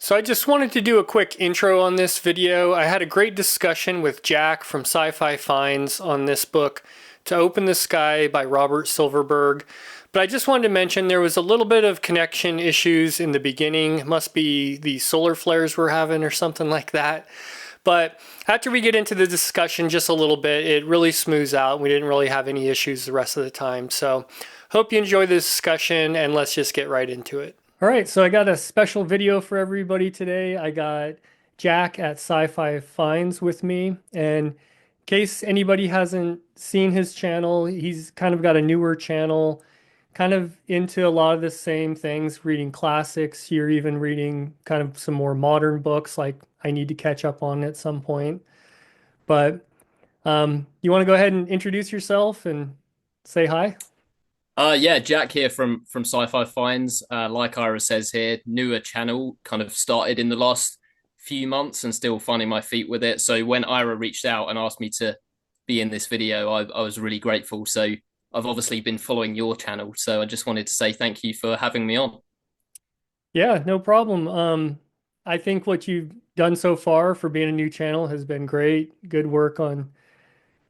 So I just wanted to do a quick intro on this video. I had a great discussion with Jack from Sci-Fi Finds on this book, To Open the Sky by Robert Silverberg. But I just wanted to mention there was a little bit of connection issues in the beginning. Must be the solar flares we're having or something like that. But after we get into the discussion just a little bit, it really smooths out. We didn't really have any issues the rest of the time. So hope you enjoy the discussion and let's just get right into it. All right, so I got a special video for everybody today. I got Jack at Sci-Fi Finds with me. And in case anybody hasn't seen his channel, he's kind of got a newer channel, kind of into a lot of the same things, reading classics. You're even reading kind of some more modern books like I need to catch up on at some point. But you want to go ahead and introduce yourself and say hi? Yeah, Jack here from Sci-Fi Finds. Like Ira says here, newer channel, kind of started in the last few months and still finding my feet with it. So when Ira reached out and asked me to be in this video, I was really grateful. So I've obviously been following your channel, so I just wanted to say thank you for having me on. Yeah, no problem. I think what you've done so far for being a new channel has been great. Good work on,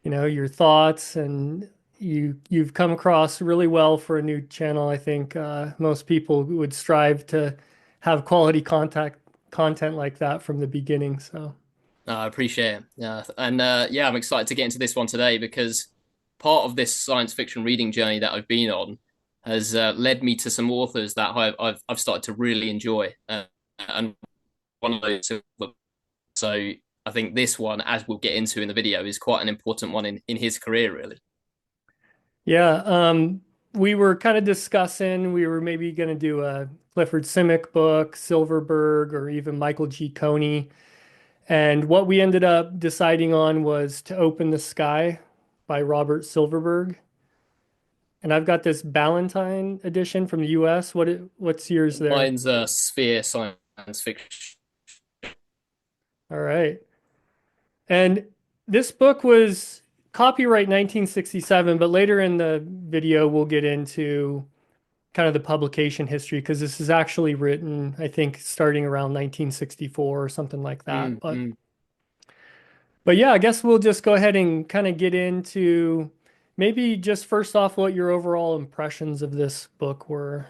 your thoughts and you've come across really well for a new channel. I think most people would strive to have quality content like that from the beginning. So, I appreciate it. Yeah, I'm excited to get into this one today because part of this science fiction reading journey that I've been on has led me to some authors that I've started to really enjoy, and one of those. So I think this one, as we'll get into in the video, is quite an important one in his career, really. yeah, we were kind of discussing, we were maybe going to do a Clifford Simic book, Silverberg, or even Michael G. Coney. And what we ended up deciding on was To Open the Sky by Robert Silverberg. And I've got this Ballantine edition from the US. What's yours there? Mine's sphere science fiction. All right. And this book was copyright 1967, but later in the video we'll get into kind of the publication history because this is actually written, I think, starting around 1964 or something like that. Mm, But mm. But yeah, I guess we'll just go ahead and kind of get into maybe just first off what your overall impressions of this book were.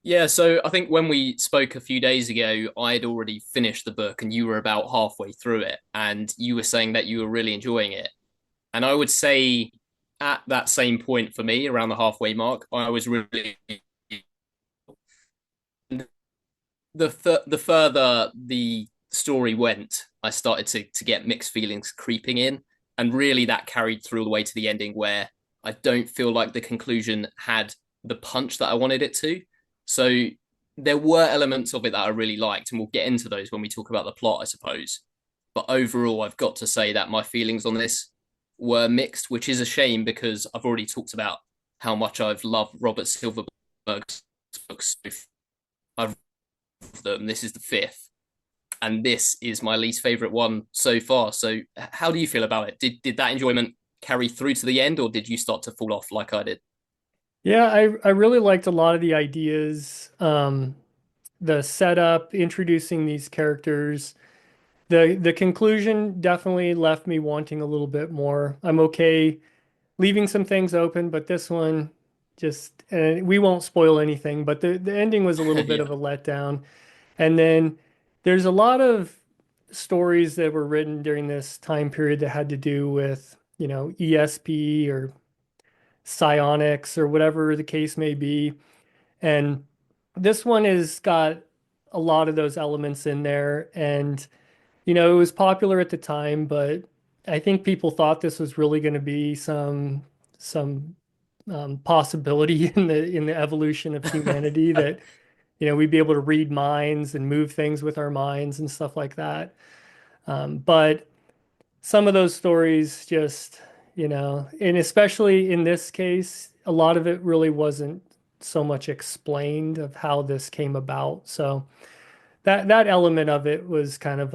Yeah, so I think when we spoke a few days ago, I had already finished the book and you were about halfway through it, and you were saying that you were really enjoying it. And I would say at that same point for me, around the halfway mark, I was really the further the story went, I started to get mixed feelings creeping in, and really that carried through all the way to the ending, where I don't feel like the conclusion had the punch that I wanted it to. So there were elements of it that I really liked, and we'll get into those when we talk about the plot, I suppose. But overall, I've got to say that my feelings on this were mixed, which is a shame because I've already talked about how much I've loved Robert Silverberg's books. I've them. This is the fifth, and this is my least favorite one so far. So, how do you feel about it? Did that enjoyment carry through to the end, or did you start to fall off like I did? Yeah, I really liked a lot of the ideas, the setup, introducing these characters. The conclusion definitely left me wanting a little bit more. I'm okay leaving some things open, but this one just, we won't spoil anything, but the ending was a little bit of Yeah, a letdown. And then there's a lot of stories that were written during this time period that had to do with, ESP or psionics or whatever the case may be. And this one has got a lot of those elements in there. And, it was popular at the time, but I think people thought this was really going to be some possibility in the evolution of humanity that we'd be able to read minds and move things with our minds and stuff like that. But some of those stories just, and especially in this case, a lot of it really wasn't so much explained of how this came about. So that element of it was kind of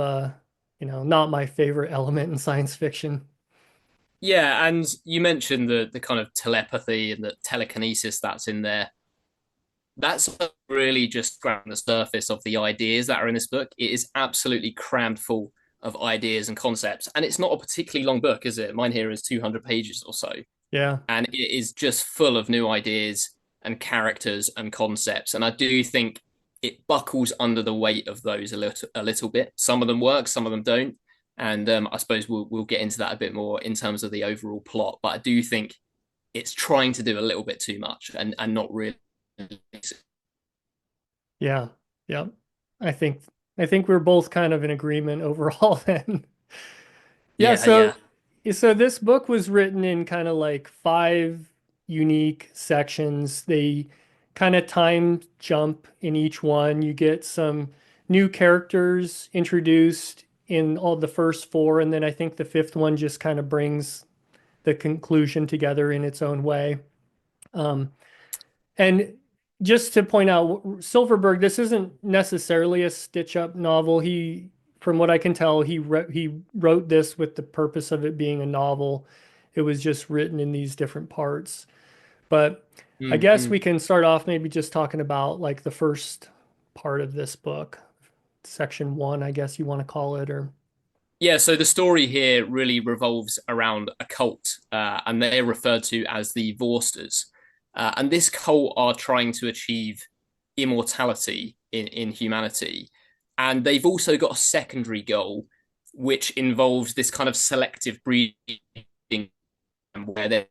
not my favorite element in science fiction. yeah, and you mentioned the kind of telepathy and the telekinesis that's in there. that's really just scratching the surface of the ideas that are in this book. It is absolutely crammed full of ideas and concepts, and it's not a particularly long book, is it? Mine here is 200 pages or so, Yeah. and it is just full of new ideas and characters and concepts. And I do think it buckles under the weight of those a little bit. Some of them work, some of them don't, and I suppose we'll get into that a bit more in terms of the overall plot. But I do think it's trying to do a little bit too much and not really. Yeah. Yeah. I think I think we're both kind of in agreement overall then. Yeah, Yeah, yeah. so this book was written in kind of like five unique sections. They kind of time jump in each one. You get some new characters introduced in all the first four, and then I think the fifth one just kind of brings the conclusion together in its own way. Um, and just to point out, Silverberg, this isn't necessarily a stitch-up novel. From what I can tell, he wrote this with the purpose of it being a novel. It was just written in these different parts. But I guess Mm-hmm. we can start off maybe just talking about like the first part of this book, section one, I guess you want to call it, or Yeah, so the story here really revolves around a cult, and they're referred to as the Vorsters. And this cult are trying to achieve immortality in humanity. And they've also got a secondary goal, which involves this kind of selective breeding, where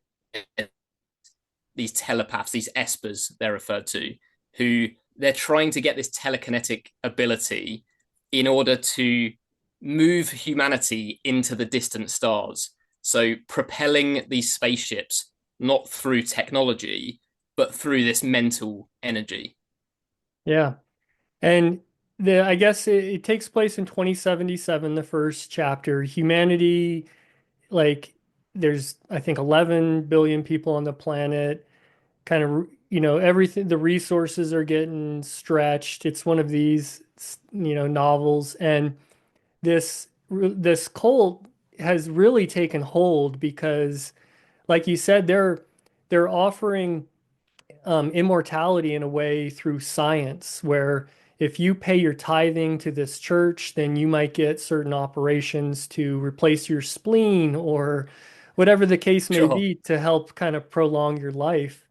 these telepaths, these espers, they're referred to, who they're trying to get this telekinetic ability in order to move humanity into the distant stars. So propelling these spaceships not through technology, but through this mental energy. yeah. And I guess it takes place in 2077, the first chapter. Humanity, like, there's, I think, 11 billion people on the planet. Kind of, everything, the resources are getting stretched. It's one of these, novels. And this cult has really taken hold because, like you said, they're offering immortality in a way through science, where if you pay your tithing to this church, then you might get certain operations to replace your spleen or whatever the case may Sure. be to help kind of prolong your life.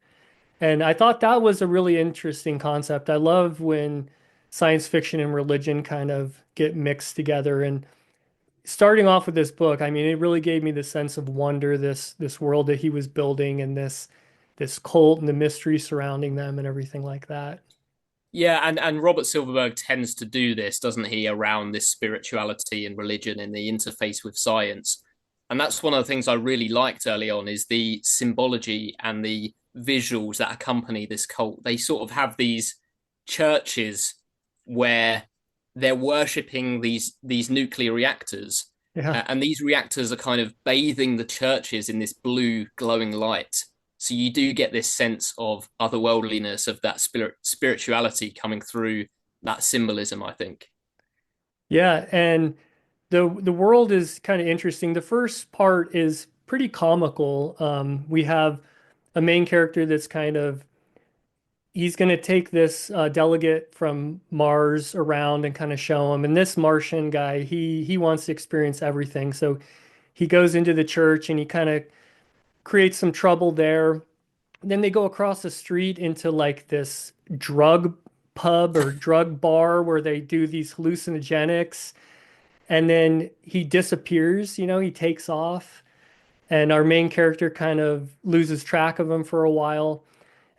And I thought that was a really interesting concept. I love when science fiction and religion kind of get mixed together. And starting off with this book, I mean, it really gave me the sense of wonder, this world that he was building and this cult and the mystery surrounding them and everything like that. Yeah, and Robert Silverberg tends to do this, doesn't he, around this spirituality and religion and the interface with science. And that's one of the things I really liked early on is the symbology and the visuals that accompany this cult. They sort of have these churches where they're worshipping these nuclear reactors, Yeah. and these reactors are kind of bathing the churches in this blue glowing light. So you do get this sense of otherworldliness, of that spirituality coming through that symbolism, I think. Yeah, and the world is kind of interesting. The first part is pretty comical. We have a main character that's kind of he's going to take this delegate from Mars around and kind of show him. And this Martian guy, he wants to experience everything. So he goes into the church and he kind of creates some trouble there. Then they go across the street into like this drug pub or drug bar where they do these hallucinogenics. And then he disappears, he takes off. And our main character kind of loses track of him for a while.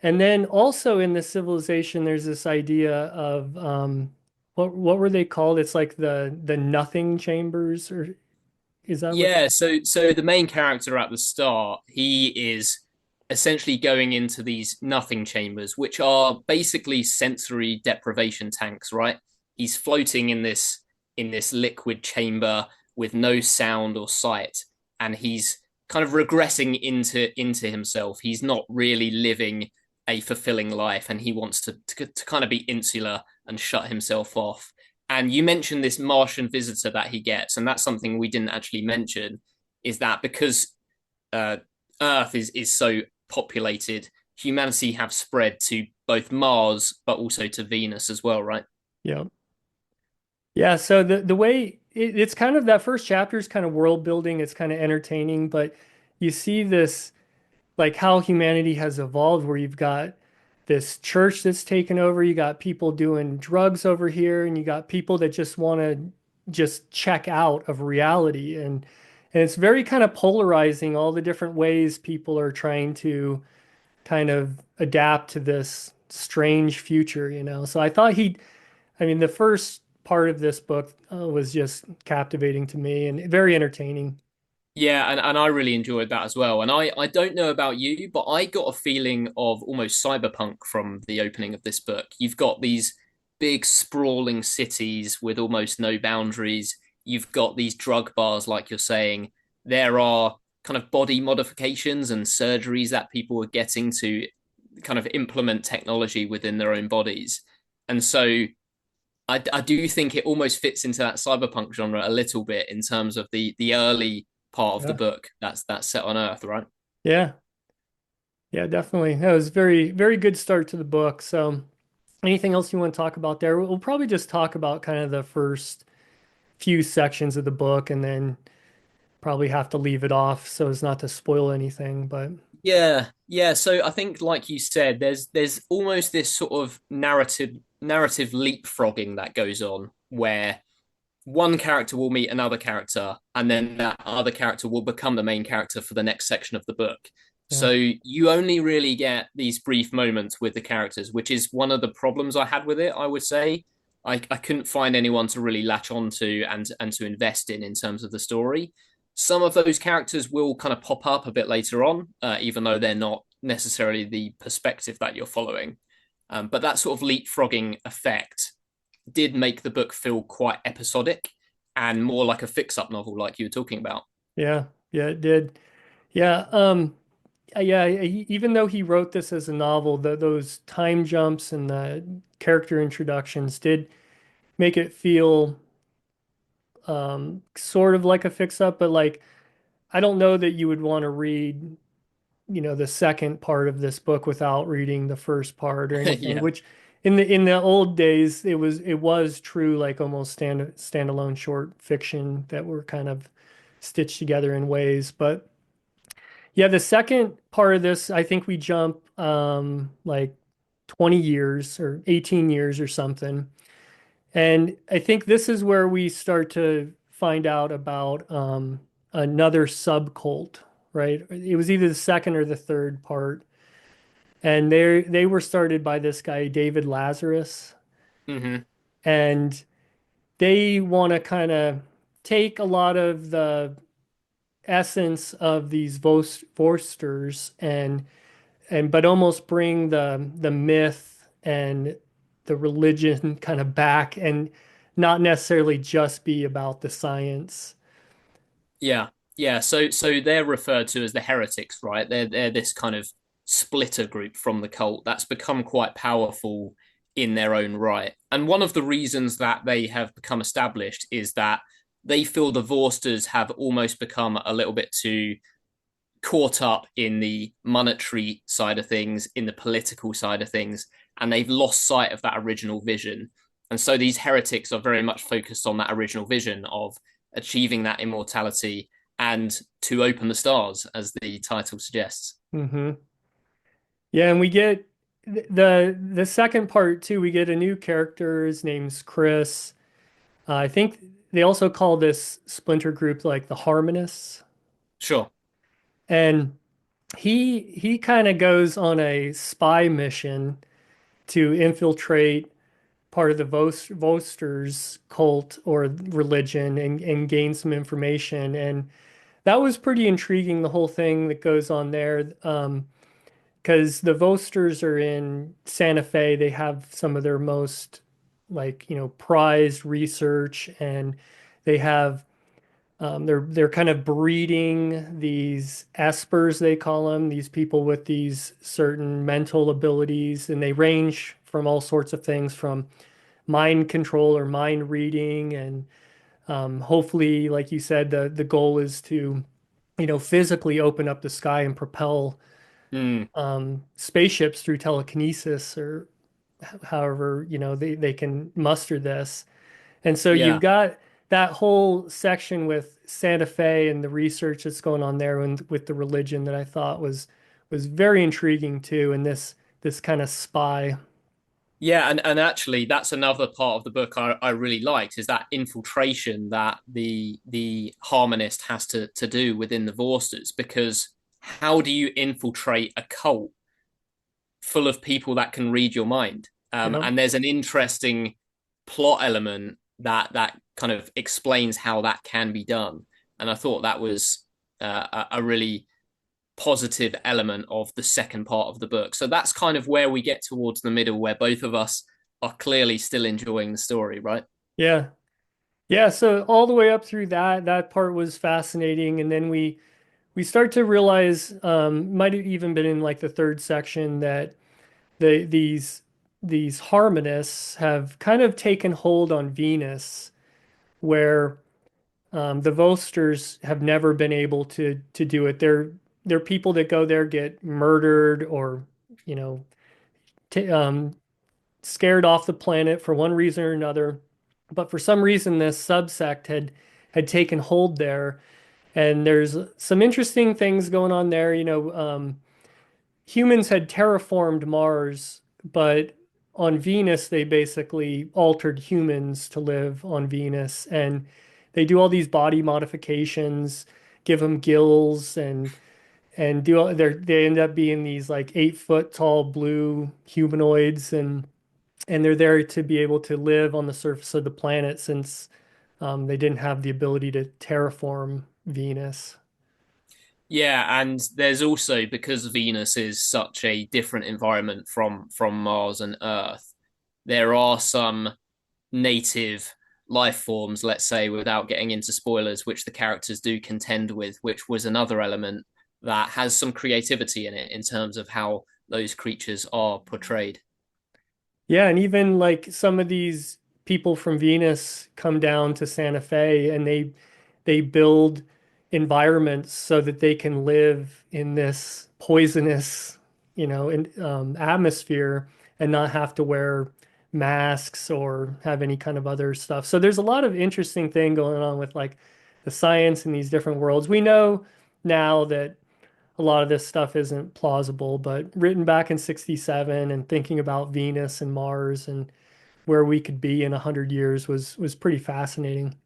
And then also in this civilization, there's this idea of what were they called? It's like the nothing chambers, or is that what? Yeah, so the main character at the start, he is essentially going into these nothing chambers, which are basically sensory deprivation tanks, right? He's floating in this liquid chamber with no sound or sight, and he's kind of regressing into himself. He's not really living a fulfilling life, and he wants to kind of be insular and shut himself off. And you mentioned this Martian visitor that he gets, and that's something we didn't actually mention. Is that because uh, Earth is so populated humanity have spread to both Mars, but also to Venus as well, right? Yeah. Yeah, so the way it's kind of that first chapter is kind of world building, it's kind of entertaining, but you see this like how humanity has evolved where you've got this church that's taken over, you got people doing drugs over here, and you got people that just want to just check out of reality and it's very kind of polarizing all the different ways people are trying to kind of adapt to this strange future, you know. So I mean, the first part of this book was just captivating to me and very entertaining. Yeah, and I really enjoyed that as well. And I don't know about you, but I got a feeling of almost cyberpunk from the opening of this book. You've got these big sprawling cities with almost no boundaries. You've got these drug bars, like you're saying. There are kind of body modifications and surgeries that people are getting to kind of implement technology within their own bodies. And so I do think it almost fits into that cyberpunk genre a little bit in terms of the early part of the Yeah. book that's set on Earth, right? Yeah. Yeah, definitely. That was very, very good start to the book. So, anything else you want to talk about there? We'll probably just talk about kind of the first few sections of the book and then probably have to leave it off so as not to spoil anything. But Yeah, yeah. So I think, like you said, there's almost this sort of narrative leapfrogging that goes on where one character will meet another character, and then that other character will become the main character for the next section of the book. yeah, So you only really get these brief moments with the characters, which is one of the problems I had with it, I would say. I couldn't find anyone to really latch onto and to invest in terms of the story. Some of those characters will kind of pop up a bit later on, even though they're not necessarily the perspective that you're following. But that sort of leapfrogging effect did make the book feel quite episodic and more like a fix-up novel, like you were talking about. yeah, yeah, it did. Yeah, yeah. Even though he wrote this as a novel, those time jumps and the character introductions did make it feel sort of like a fix-up, but like I don't know that you would want to read, you know, the second part of this book without reading the first part or anything, Yeah. which in the old days it was true like almost standalone short fiction that were kind of stitched together in ways. But yeah, the second part of this, I think we jump like 20 years or 18 years or something. And I think this is where we start to find out about another subcult, right? It was either the second or the third part. And they were started by this guy, David Lazarus. Hmm. And they want to kind of take a lot of the essence of these Vorsters and but almost bring the myth and the religion kind of back and not necessarily just be about the science. Yeah. Yeah. So they're referred to as the heretics, right? They're this kind of splitter group from the cult that's become quite powerful in their own right. And one of the reasons that they have become established is that they feel the Vorsters have almost become a little bit too caught up in the monetary side of things, in the political side of things, and they've lost sight of that original vision. And so these heretics are very much focused on that original vision of achieving that immortality and to open the stars, as the title suggests. Hmm. Yeah, and we get the second part too. We get a new character. His name's Chris. I think they also call this splinter group like the Harmonists, Sure. and he kind of goes on a spy mission to infiltrate part of the Vosters cult or religion and gain some information. And that was pretty intriguing, the whole thing that goes on there. Because the Vosters are in Santa Fe. They have some of their most like, you know, prized research and they have they're kind of breeding these espers, they call them, these people with these certain mental abilities, and they range from all sorts of things from mind control or mind reading, and hopefully, like you said, the goal is to, you know, physically open up the sky and propel Mm, spaceships through telekinesis or however, they can muster this. And so you've yeah. got that whole section with Santa Fe and the research that's going on there and with the religion that I thought was very intriguing too, and this kind of spy. Yeah, and actually that's another part of the book I really liked is that infiltration that the harmonist has to do within the Vorsters, because how do you infiltrate a cult full of people that can read your mind? Yep. And there's an interesting plot element that kind of explains how that can be done. And I thought that was a really positive element of the second part of the book. So that's kind of where we get towards the middle, where both of us are clearly still enjoying the story, right? Yeah. Yeah, so all the way up through that part was fascinating, and then we start to realize, might have even been in like the third section, that these harmonists have kind of taken hold on Venus, where the Vosters have never been able to do it. They're people that go there get murdered or you know t scared off the planet for one reason or another. But for some reason, this subsect had taken hold there, and there's some interesting things going on there. Humans had terraformed Mars, but on Venus, they basically altered humans to live on Venus. And they do all these body modifications, give them gills, and they end up being these like 8 foot tall blue humanoids, and they're there to be able to live on the surface of the planet since they didn't have the ability to terraform Venus. Yeah, and there's also, because Venus is such a different environment from Mars and Earth, there are some native life forms, let's say, without getting into spoilers, which the characters do contend with, which was another element that has some creativity in it in terms of how those creatures are portrayed. Yeah, and even like some of these people from Venus come down to Santa Fe and they build environments so that they can live in this poisonous, atmosphere and not have to wear masks or have any kind of other stuff. So there's a lot of interesting thing going on with like the science in these different worlds. We know now that a lot of this stuff isn't plausible, but written back in 67 and thinking about Venus and Mars and where we could be in 100 years was pretty fascinating.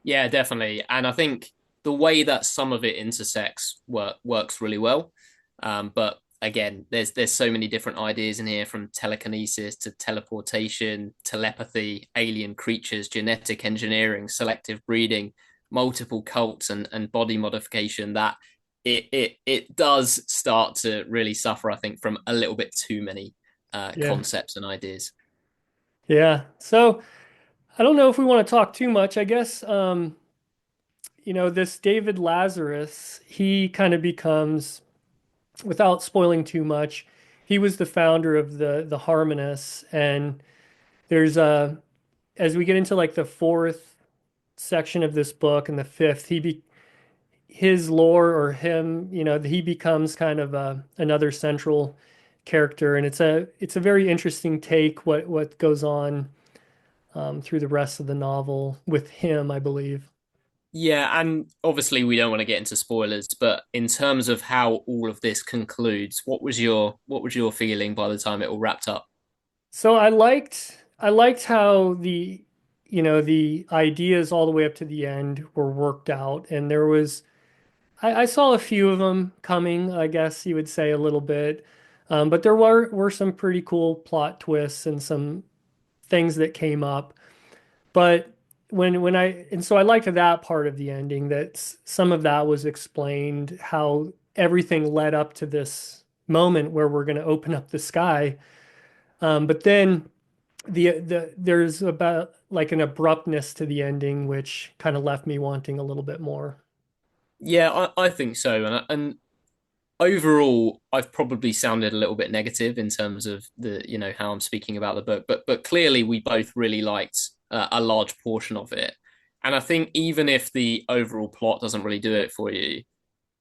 Yeah, definitely. And I think the way that some of it intersects works really well. But again, there's so many different ideas in here, from telekinesis to teleportation, telepathy, alien creatures, genetic engineering, selective breeding, multiple cults, and body modification, that it does start to really suffer, I think, from a little bit too many Yeah. concepts and ideas. Yeah. So I don't know if we want to talk too much. I guess this David Lazarus, he kind of becomes, without spoiling too much, he was the founder of the Harmonists, and there's as we get into like the fourth section of this book and the fifth, his lore or him, he becomes kind of another central character, and it's a very interesting take what goes on through the rest of the novel with him, I believe. Yeah, and obviously we don't want to get into spoilers, but in terms of how all of this concludes, what was your feeling by the time it all wrapped up? So I liked how the ideas all the way up to the end were worked out, and I saw a few of them coming, I guess you would say a little bit. But there were some pretty cool plot twists and some things that came up. But so I liked that part of the ending, that some of that was explained, how everything led up to this moment where we're going to open up the sky. But then there's about like an abruptness to the ending, which kind of left me wanting a little bit more. Yeah, I think so, and overall, I've probably sounded a little bit negative in terms of how I'm speaking about the book, but clearly we both really liked a large portion of it, and I think even if the overall plot doesn't really do it for you,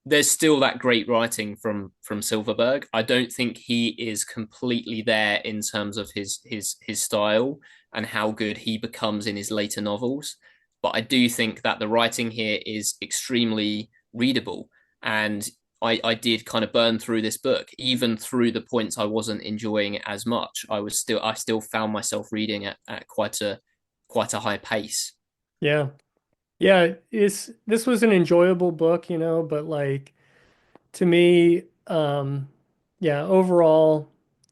there's still that great writing from Silverberg. I don't think he is completely there in terms of his style and how good he becomes in his later novels. But I do think that the writing here is extremely readable. And I did kind of burn through this book, even through the points I wasn't enjoying it as much. I still found myself reading at quite a high pace. Yeah. Yeah, this was an enjoyable book, but like to me, yeah, overall,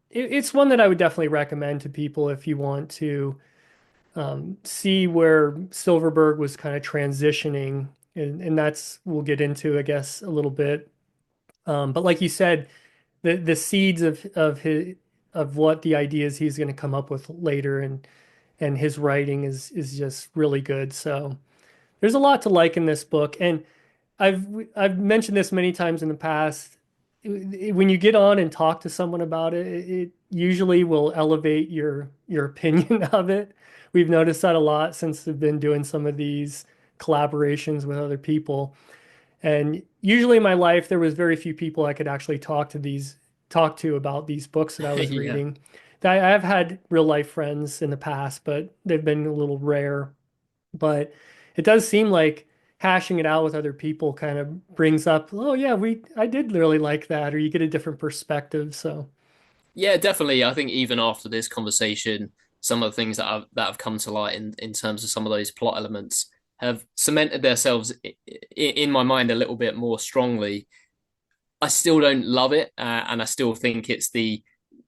it's one that I would definitely recommend to people if you want to see where Silverberg was kind of transitioning, and that's we'll get into, I guess, a little bit. But like you said, the seeds of what the ideas he's going to come up with later, and his writing is just really good. So there's a lot to like in this book, and I've I've mentioned this many times in the past. When you get on and talk to someone about it, it usually will elevate your opinion of it. We've noticed that a lot since we've been doing some of these collaborations with other people. And usually in my life, there was very few people I could actually talk to about these books that I was Yeah. reading. I've had real life friends in the past, but they've been a little rare. But it does seem like hashing it out with other people kind of brings up, oh yeah, I did really like that, or you get a different perspective. So Yeah, definitely. I think even after this conversation, some of the things that have come to light in terms of some of those plot elements have cemented themselves in my mind a little bit more strongly. I still don't love it, and I still think it's the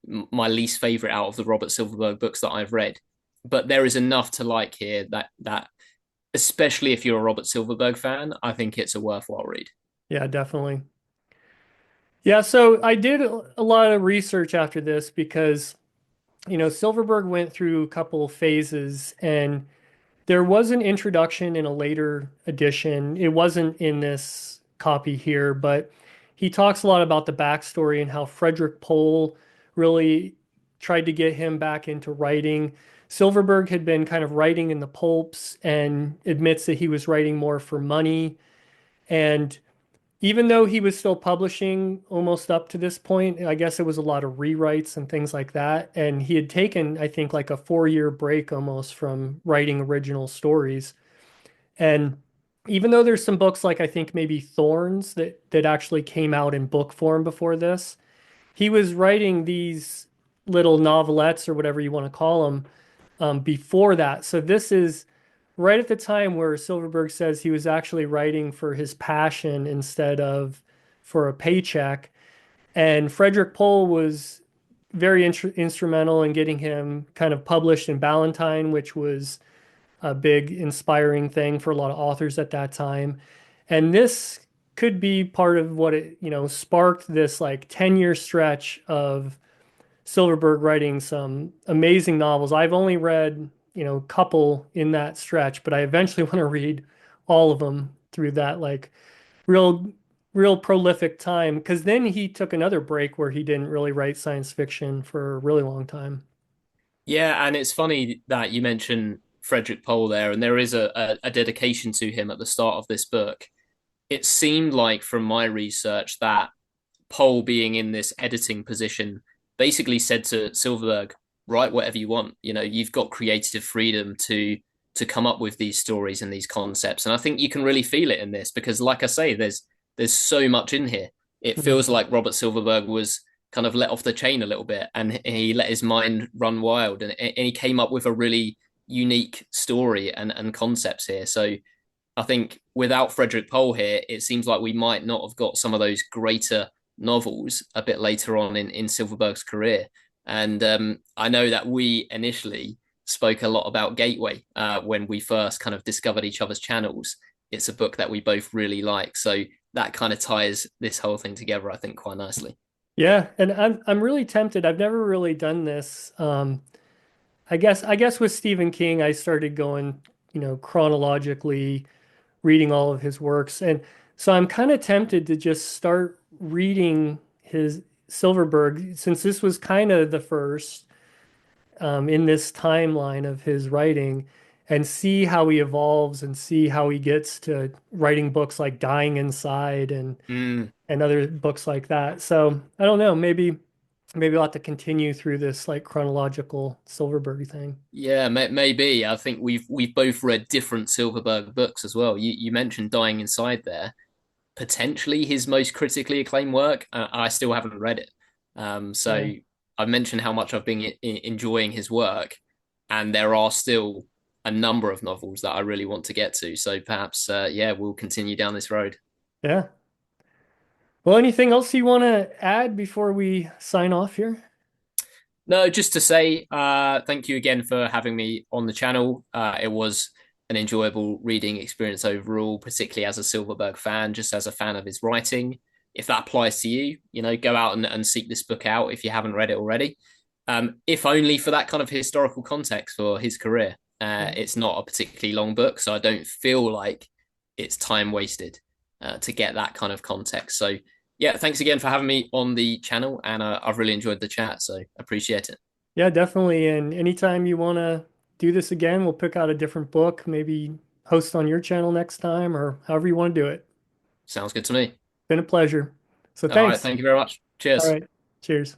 my least favorite out of the Robert Silverberg books that I've read. But there is enough to like here that especially if you're a Robert Silverberg fan, I think it's a worthwhile read. yeah, definitely. Yeah, so I did a lot of research after this because, Silverberg went through a couple of phases, and there was an introduction in a later edition. It wasn't in this copy here, but he talks a lot about the backstory and how Frederick Pohl really tried to get him back into writing. Silverberg had been kind of writing in the pulps and admits that he was writing more for money. And even though he was still publishing almost up to this point, I guess it was a lot of rewrites and things like that. And he had taken, I think, like a 4 year break almost from writing original stories. And even though there's some books like I think maybe Thorns that actually came out in book form before this, he was writing these little novelettes or whatever you want to call them before that. So this is right at the time where Silverberg says he was actually writing for his passion instead of for a paycheck. And Frederick Pohl was very instrumental in getting him kind of published in Ballantine, which was a big inspiring thing for a lot of authors at that time. And this could be part of what it, sparked this like 10-year stretch of Silverberg writing some amazing novels. I've only read, a couple in that stretch, but I eventually want to read all of them through that like real real prolific time because then he took another break where he didn't really write science fiction for a really long time. Yeah, and it's funny that you mentioned Frederick Pohl there, and there is a dedication to him at the start of this book. It seemed like from my research that Pohl being in this editing position basically said to Silverberg, write whatever you want. You know, you've got creative freedom to come up with these stories and these concepts. And I think you can really feel it in this because, like I say, there's so much in here. It feels Mhm. like Robert Silverberg was kind of let off the chain a little bit and he let his mind run wild and he came up with a really unique story and concepts here. So I think without Frederick Pohl here, it seems like we might not have got some of those greater novels a bit later on in Silverberg's career. And I know that we initially spoke a lot about Gateway when we first kind of discovered each other's channels. It's a book that we both really like. So that kind of ties this whole thing together, I think, quite nicely. Yeah, and I'm really tempted. I've never really done this. I guess with Stephen King, I started going, chronologically reading all of his works, and so I'm kind of tempted to just start reading his Silverberg since this was kind of the first in this timeline of his writing. and see how he evolves and see how he gets to writing books like Dying Inside Mm. and other books like that. So I don't know, maybe I'll have to continue through this like chronological Silverberg thing. Yeah, maybe. I think we've both read different Silverberg books as well. You mentioned Dying Inside there, potentially his most critically acclaimed work. I still haven't read it. Yeah. So I've mentioned how much I've been enjoying his work, and there are still a number of novels that I really want to get to. So perhaps, yeah, we'll continue down this road. Yeah. Well, anything else you want to add before we sign off here? No, just to say, thank you again for having me on the channel. It was an enjoyable reading experience overall, particularly as a Silverberg fan, just as a fan of his writing. If that applies to you, go out and seek this book out if you haven't read it already. If only for that kind of historical context for his career. Yeah. It's not a particularly long book, so I don't feel like it's time wasted to get that kind of context. So yeah, thanks again for having me on the channel, and I've really enjoyed the chat, so appreciate it. Yeah, definitely. And anytime you want to do this again, we'll pick out a different book, maybe host on your channel next time or however you want to do it. Sounds good to me. Been a pleasure. So All right, thanks. thank you very much. All Cheers. right. Cheers.